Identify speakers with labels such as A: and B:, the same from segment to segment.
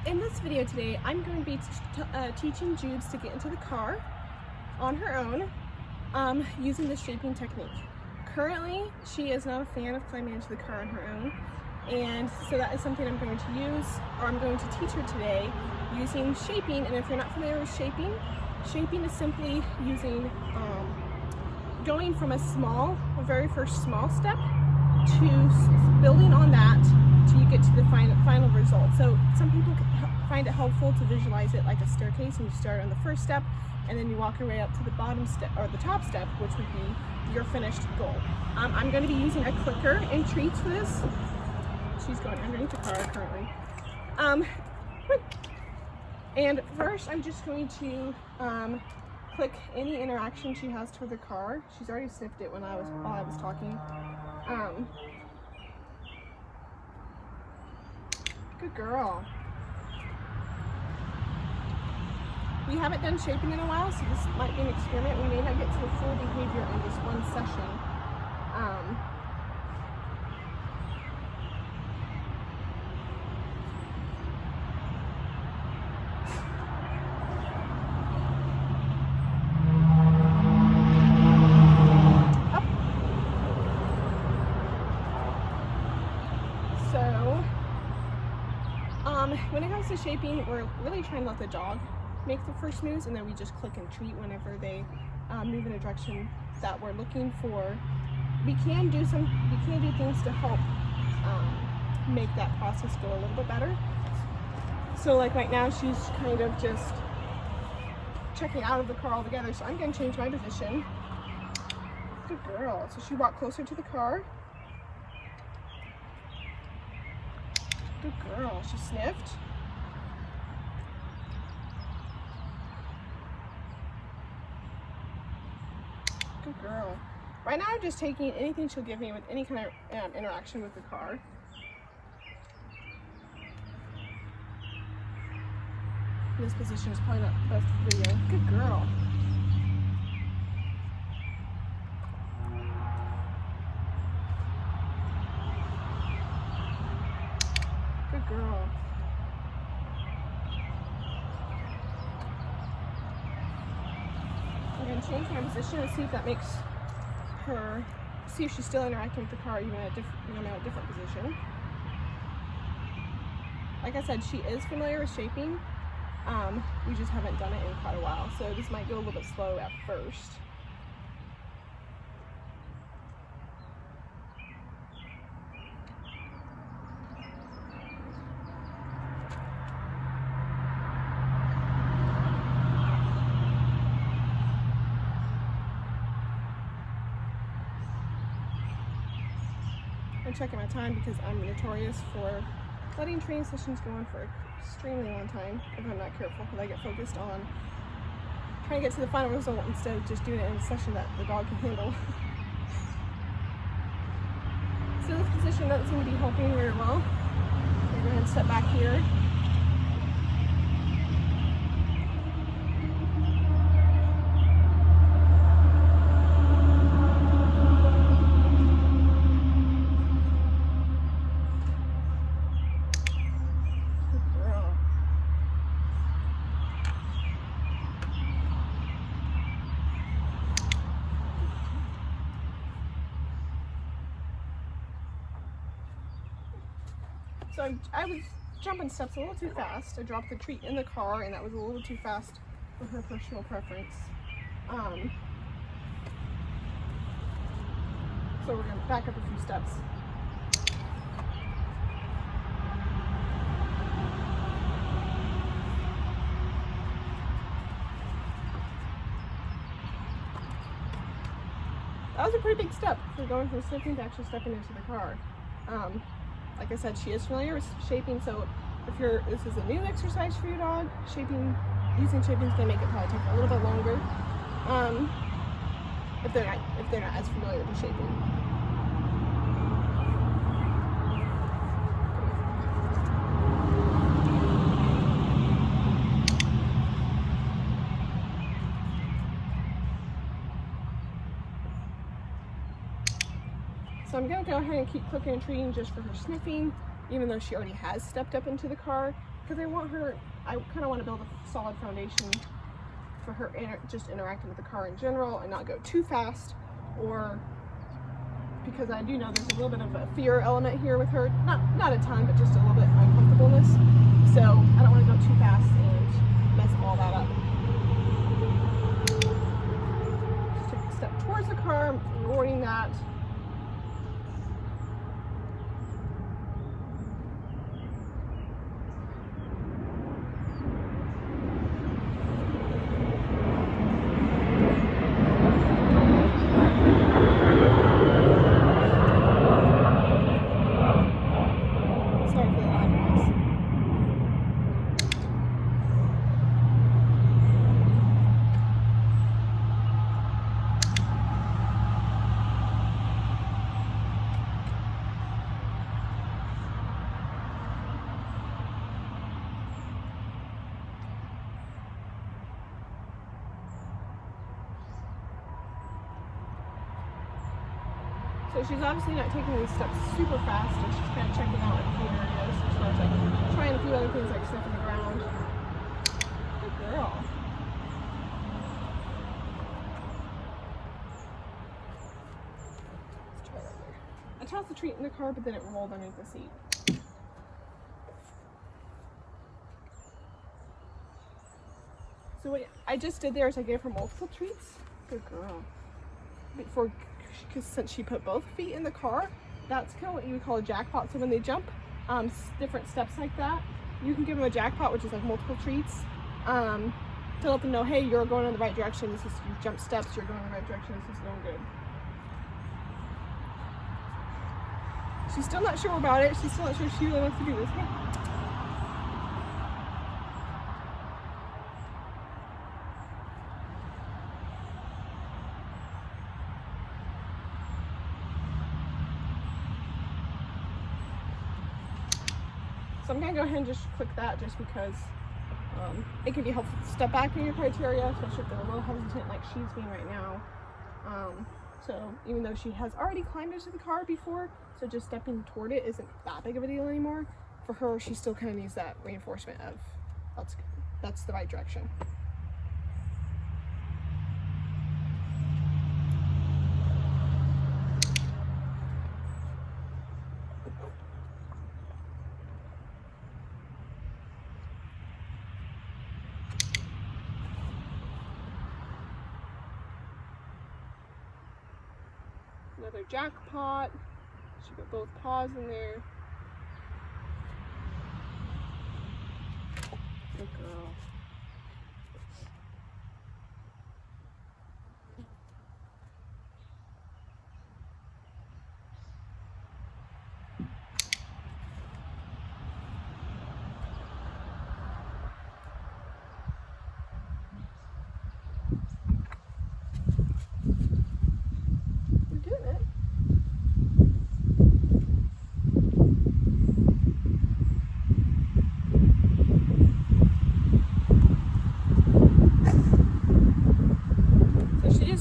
A: In this video today, I'm going to be teaching Jubs to get into the car on her own using the shaping technique. Currently, she is not a fan of climbing into the car on her own, and so that is something I'm going to use, or I'm going to teach her today using shaping. And if you're not familiar with shaping, shaping is simply using, going from a very first small step to building on that till you get to the final result. So some people find it helpful to visualize it like a staircase, and you start on the first step and then you walk your way up to the bottom step or the top step, which would be your finished goal. I'm going to be using a clicker and treats for this. She's going underneath the car currently. And first I'm just going to click any interaction she has toward the car. She's already sniffed it while I was talking. Good girl. We haven't done shaping in a while, so this might be an experiment. We may not get to the full behavior in just one session. When it comes to shaping, we're really trying to let the dog make the first moves, and then we just click and treat whenever they move in a direction that we're looking for. We can do things to help make that process go a little bit better. So like right now, she's kind of just checking out of the car altogether, so I'm going to change my position. Good girl. So she walked closer to the car. Good girl. She sniffed. Good girl. Right now I'm just taking anything she'll give me with any kind of interaction with the car. This position is probably not the best video. Good girl. Good girl. I'm going to change my position and see if that makes her, see if she's still interacting with the car even at a different position. Like I said, she is familiar with shaping. We just haven't done it in quite a while, so this might go a little bit slow at first. I'm checking my time because I'm notorious for letting training sessions go on for an extremely long time if I'm not careful, because I get focused on trying to get to the final result instead of just doing it in a session that the dog can handle. So this position doesn't seem to be helping very well. I'm going to go ahead and step back here. So I was jumping steps a little too fast. I dropped the treat in the car, and that was a little too fast for her personal preference. So we're going to back up a few steps. That was a pretty big step for going from sniffing to actually stepping into the car. Like I said, she is familiar with shaping, so if this is a new exercise for your dog, using shaping is going to make it probably take a little bit longer if they're not as familiar with shaping. So I'm going to go ahead and keep clicking and treating just for her sniffing, even though she already has stepped up into the car. because I kind of want to build a solid foundation for her just interacting with the car in general and not go too fast, or because I do know there's a little bit of a fear element here with her, not a ton, but just a little bit uncomfortableness. So I don't want to go too fast and mess all that up. Just take a step towards the car, rewarding that. So she's obviously not taking these steps super fast, and she's kind of checking out like a few areas as far as like trying a few other things like sniffing the ground. Good girl. Let's try right there. I tossed the treat in the car, but then it rolled underneath the seat. So what I just did there is I gave her multiple treats. Good girl. Since she put both feet in the car, that's kind of what you would call a jackpot. So when they jump different steps like that, you can give them a jackpot, which is like multiple treats, to let them know, hey, you're going in the right direction. This is, you jump steps, you're going in the right direction. This is going good. She's still not sure about it. She's still not sure she really wants to do this. Hey. So I'm going to go ahead and just click that just because it can be helpful to step back in your criteria, especially if they're a little hesitant like she's being right now. So even though she has already climbed into the car before, so just stepping toward it isn't that big of a deal anymore. For her, she still kind of needs that reinforcement of that's the right direction. Another jackpot. She got both paws in there. Good girl.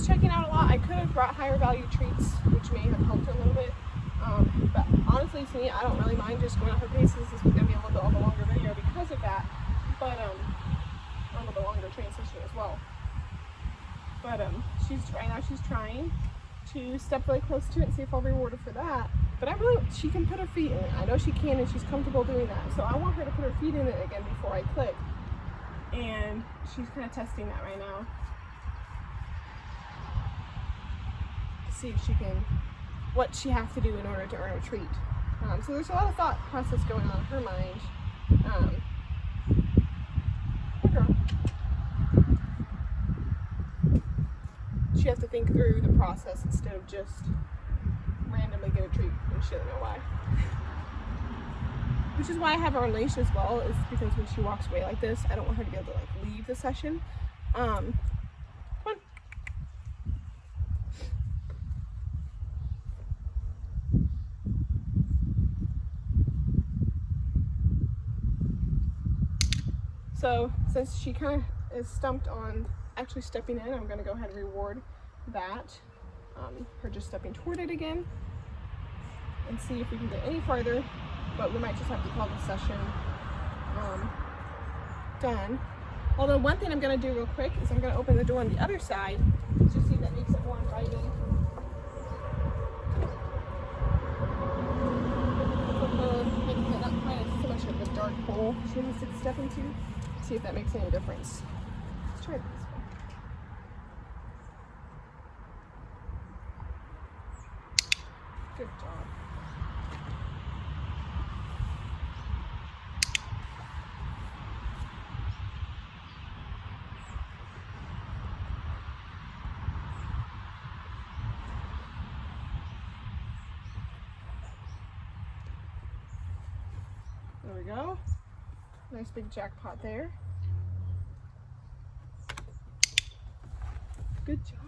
A: Checking out a lot. I could have brought higher value treats, which may have helped her a little bit. But honestly, to me, I don't really mind just going at her pace. This is going to be a little bit of a longer video because of that. But a little bit longer training session as well. But right now she's trying to step really close to it and see if I'll reward her for that. But she can put her feet in it. I know she can, and she's comfortable doing that. So I want her to put her feet in it again before I click. And she's kind of testing that right now. See if she can, what she has to do in order to earn a treat. So there's a lot of thought process going on in her mind. Good girl. She has to think through the process instead of just randomly get a treat and she doesn't know why. Which is why I have her on leash as well, is because when she walks away like this, I don't want her to be able to like leave the session. Come on. So since she kind of is stumped on actually stepping in, I'm going to go ahead and reward that. Her just stepping toward it again and see if we can get any farther, but we might just have to call this session done. Although one thing I'm going to do real quick is I'm going to open the door on the other side to see if that makes it more inviting. Not quite so much of a dark hole she has to step into. See if that makes any difference. Let's try this one. Good job. There we go. Nice big jackpot there. Good job.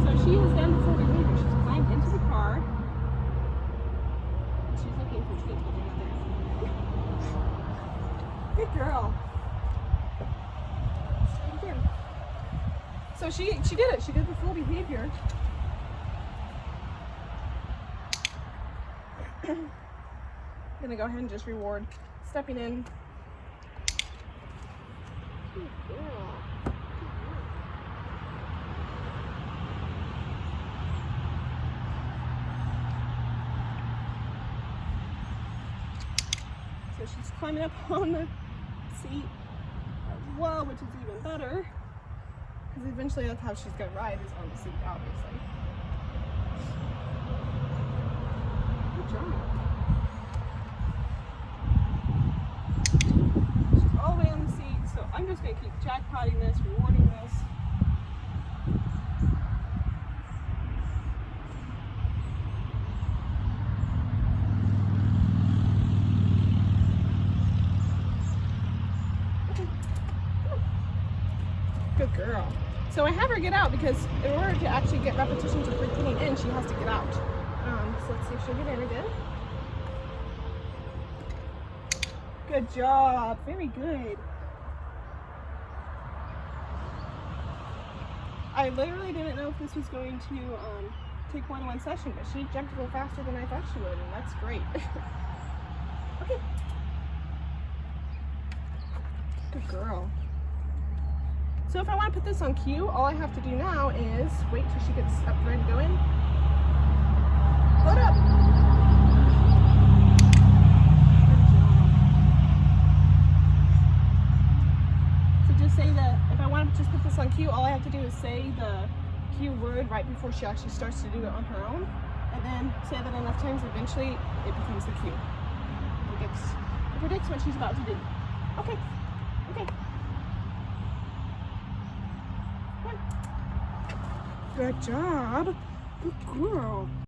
A: So she has done the full behavior. She's climbed into the car. She's looking for kids with another. Good girl. Try it again. So she did it. She did the full behavior. I'm gonna go ahead and just reward stepping in. Good girl. So she's climbing up on the seat as well, which is even better. Because eventually that's how she's going to ride, is on the seat, obviously. Good job. She's all the way on the seat, so I'm just going to keep jackpotting this, rewarding this. Okay. Good girl. So I have her get out because in order to actually get repetition to getting in, she has to get out. So let's see if she'll get in again. Good job. Very good. I literally didn't know if this was going to take more than one session, but she jumped a little faster than I thought she would, and that's great. Okay. Good girl. So if I want to put this on cue, all I have to do now is wait till she gets up ready to go in. Load up. Good job. So just say that if I want to just put this on cue, all I have to do is say the cue word right before she actually starts to do it on her own, and then say that enough times, eventually it becomes the cue. It predicts what she's about to do. Okay. Okay. Good job. Good girl.